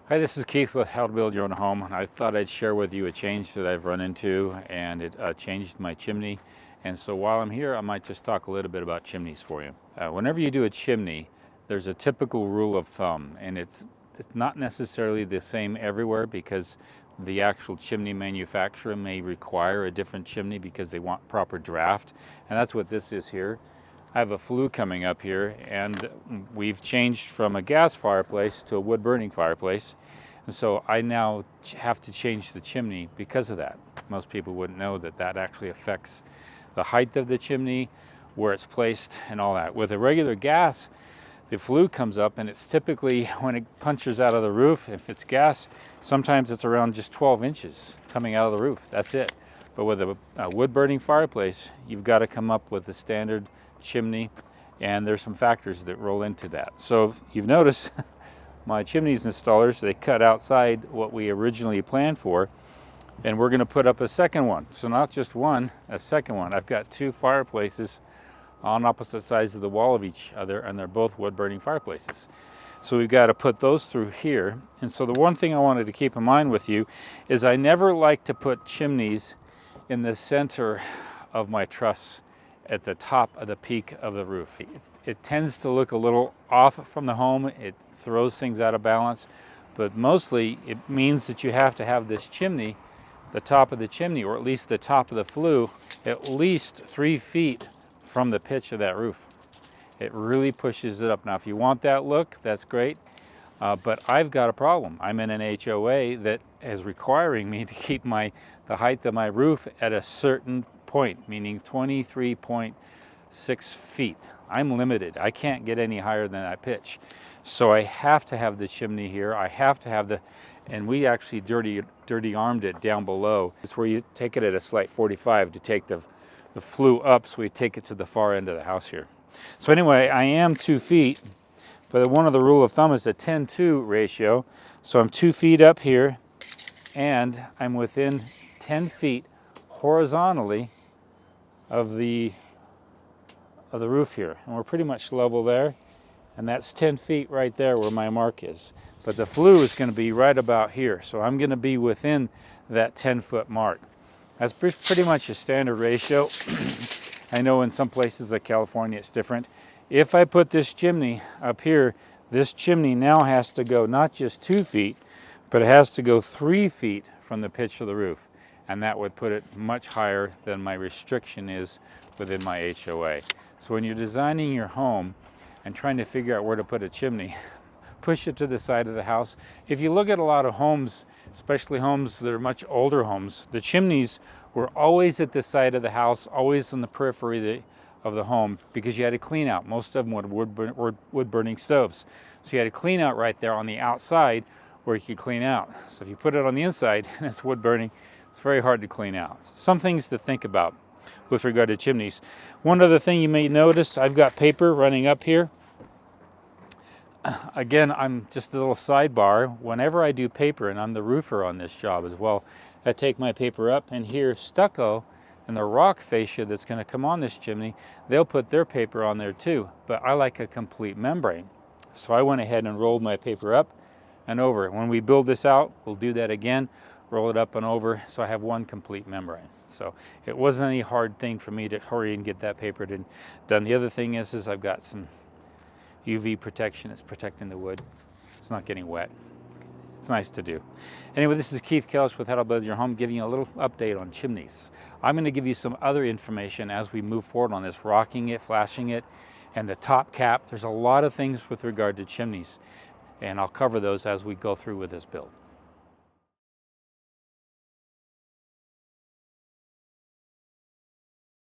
Hi, this is Keith with How to Build Your Own Home. I thought I'd share with you a change that I've run into, and it changed my chimney. And so while I'm here, I might just talk a little bit about chimneys for you. Whenever you do a chimney, there's a typical rule of thumb, and it's not necessarily the same everywhere because the actual chimney manufacturer may require a different chimney because they want proper draft. And that's what this is here. I have a flue coming up here, and we've changed from a gas fireplace to a wood burning fireplace. And so I now have to change the chimney because of that. Most people wouldn't know that that actually affects the height of the chimney, where it's placed, and all that. With a regular gas, the flue comes up, and it's typically, when it punches out of the roof, if it's gas, sometimes it's around just 12 inches coming out of the roof. That's it. But with a wood burning fireplace, you've got to come up with the standard chimney, and there's some factors that roll into that. So you've noticed my chimneys installers, they cut outside what we originally planned for, and we're going to put up a second one. So not just one, a second one. I've got two fireplaces on opposite sides of the wall of each other, and they're both wood burning fireplaces. So we've got to put those through here. And so the one thing I wanted to keep in mind with you is I never like to put chimneys in the center of my truss at the top of the peak of the roof. It tends to look a little off from the home. It throws things out of balance, but mostly it means that you have to have this chimney, the top of the chimney, or at least the top of the flue, at least 3 feet from the pitch of that roof. It really pushes it up. Now, if you want that look, that's great, but I've got a problem. I'm in an HOA that is requiring me to keep the height of my roof at a certain point, meaning 23.6 feet. I'm limited. I can't get any higher than that pitch. So I have to have the chimney here. I have to have and we actually dirty armed it down below. It's where you take it at a slight 45 to take the flue up, so we take it to the far end of the house here. So anyway, I am 2 feet, but one of the rule of thumb is a 10-2 ratio. So I'm 2 feet up here, and I'm within 10 feet horizontally of the roof here, and we're pretty much level there, and that's 10 feet right there where my mark is. But the flue is going to be right about here, so I'm going to be within that 10-foot mark. That's pretty much a standard ratio. I know in some places like California it's different. If I put this chimney up here, this chimney now has to go not just 2 feet, but it has to go 3 feet from the pitch of the roof. And that would put it much higher than my restriction is within my HOA. So when you're designing your home and trying to figure out where to put a chimney, push it to the side of the house. If you look at a lot of homes, especially homes that are much older homes, the chimneys were always at the side of the house, always on the periphery of the home, because you had to clean out. Most of them were wood burning stoves. So you had to clean out right there on the outside where you could clean out. So if you put it on the inside and it's wood burning, it's very hard to clean out. Some things to think about with regard to chimneys. One other thing you may notice, I've got paper running up here. Again, I'm just a little sidebar. Whenever I do paper, and I'm the roofer on this job as well, I take my paper up, and here stucco and the rock fascia that's going to come on this chimney, they'll put their paper on there too. But I like a complete membrane. So I went ahead and rolled my paper up and over. When we build this out, we'll do that again. Roll it up and over, so I have one complete membrane. So it wasn't any hard thing for me to hurry and get that paper done. The other thing is I've got some UV protection. It's protecting the wood. It's not getting wet. It's nice to do. Anyway, this is Keith Kelch with How to Build Your Home, giving you a little update on chimneys. I'm going to give you some other information as we move forward on this, rocking it, flashing it, and the top cap. There's a lot of things with regard to chimneys, and I'll cover those as we go through with this build.